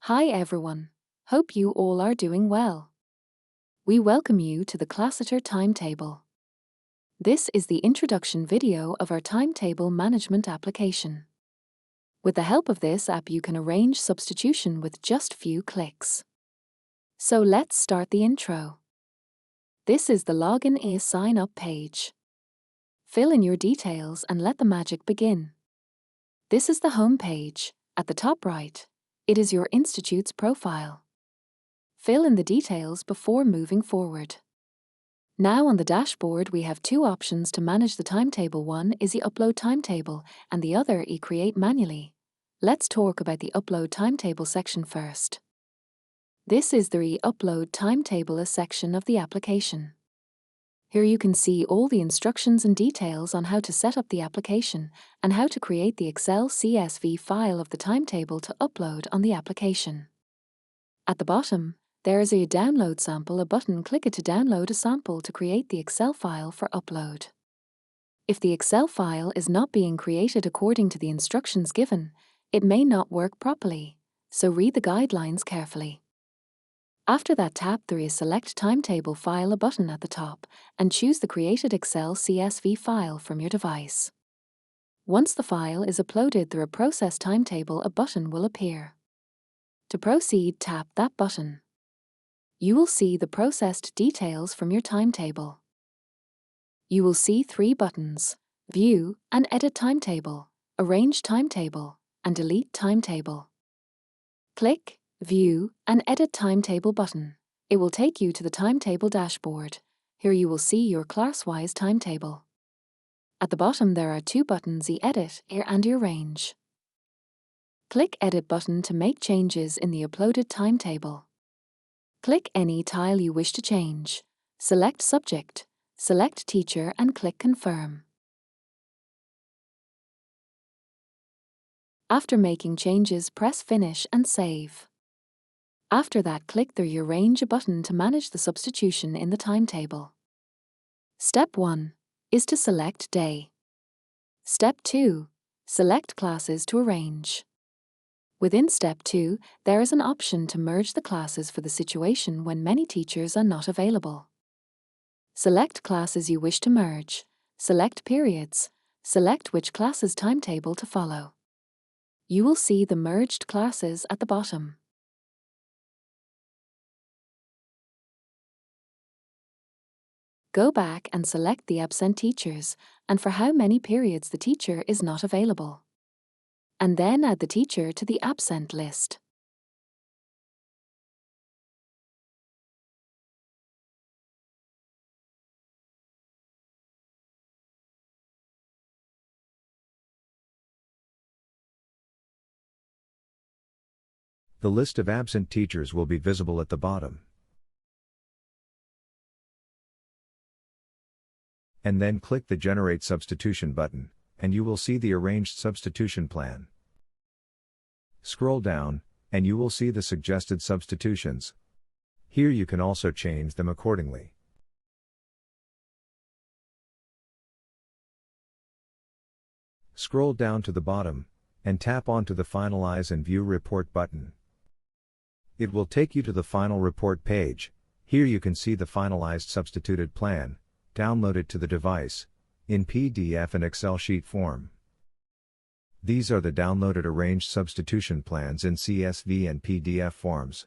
Hi everyone. Hope you all are doing well. We welcome you to the CLASSITA timetable. This is the introduction video of our timetable management application. With the help of this app, you can arrange substitution with just few clicks. So let's start the intro. This is the Login and Sign Up page. Fill in your details and let the magic begin. This is the home page. At the top right, it is your institute's profile. Fill in the details before moving forward. Now on the dashboard we have two options to manage the timetable. One is the Upload Timetable and the other is Create Manually. Let's talk about the Upload Timetable section first. This is the Upload Timetable section of the application. Here you can see all the instructions and details on how to set up the application and how to create the Excel CSV file of the timetable to upload on the application. At the bottom, there is a Download Sample button. Click it to download a sample to create the Excel file for upload. If the Excel file is not being created according to the instructions given, it may not work properly, so read the guidelines carefully. After that, tap the Select Timetable File button at the top and choose the created Excel CSV file from your device. Once the file is uploaded, the Process Timetable button will appear. To proceed, tap that button. You will see the processed details from your timetable. You will see three buttons: View and Edit Timetable, Arrange Timetable, and Delete Timetable. Click View and Edit Timetable button. It will take you to the timetable dashboard. Here you will see your class-wise timetable. At the bottom there are two buttons: Edit and Arrange. Click Edit button to make changes in the uploaded timetable. Click any tile you wish to change. Select Subject, select Teacher and click Confirm. After making changes, press Finish and Save. After that, click the Arrange button to manage the substitution in the timetable. Step 1 is to select day. Step 2, select classes to arrange. Within Step 2, there is an option to merge the classes for the situation when many teachers are not available. Select classes you wish to merge, select periods, select which classes timetable to follow. You will see the merged classes at the bottom. Go back and select the absent teachers and for how many periods the teacher is not available. And then add the teacher to the absent list. The list of absent teachers will be visible at the bottom. And then click the Generate Substitution button, and you will see the arranged substitution plan. Scroll down, and you will see the suggested substitutions. Here you can also change them accordingly. Scroll down to the bottom, and tap onto the Finalize and View Report button. It will take you to the final report page. Here you can see the finalized substituted plan, downloaded to the device, in PDF and Excel sheet form. These are the downloaded arranged substitution plans in CSV and PDF forms.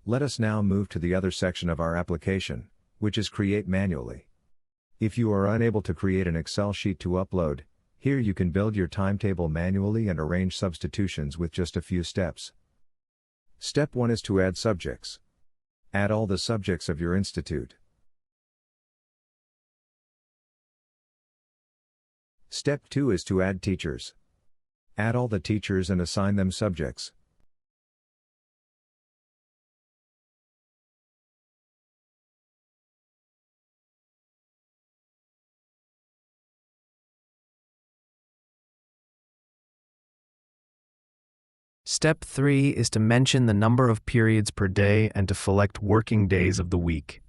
Let us now move to the other section of our application, which is Create Manually. If you are unable to create an Excel sheet to upload, here you can build your timetable manually and arrange substitutions with just a few steps. Step 1 is to add subjects. Add all the subjects of your institute. Step 2 is to add teachers. Add all the teachers and assign them subjects. Step 3 is to mention the number of periods per day and to select working days of the week.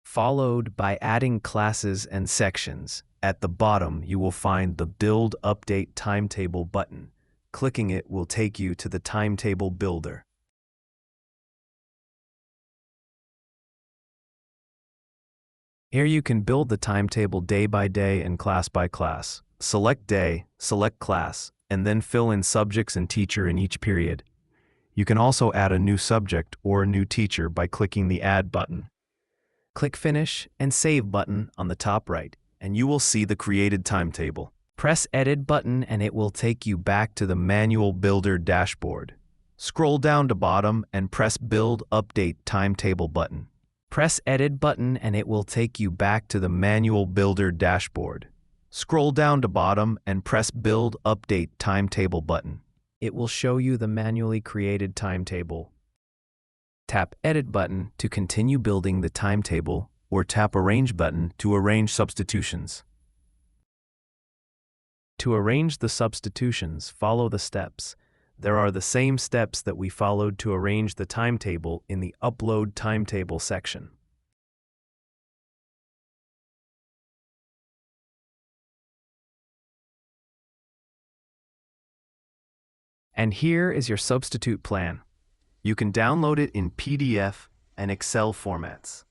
Followed by adding classes and sections. At the bottom, you will find the Build Update Timetable button. Clicking it will take you to the Timetable Builder. Here you can build the timetable day by day and class by class. Select day, select class, and then fill in subjects and teacher in each period. You can also add a new subject or a new teacher by clicking the Add button. Click Finish and Save button on the top right, and you will see the created timetable. Press Edit button and it will take you back to the Manual Builder dashboard. Scroll down to bottom and press Build Update Timetable button. Press Edit button and it will take you back to the Manual Builder dashboard. Scroll down to bottom and press Build Update Timetable button. It will show you the manually created timetable. Tap Edit button to continue building the timetable, or tap Arrange button to arrange substitutions. To arrange the substitutions, follow the steps. There are the same steps that we followed to arrange the timetable in the Upload Timetable section. And here is your substitute plan. You can download it in PDF and Excel formats.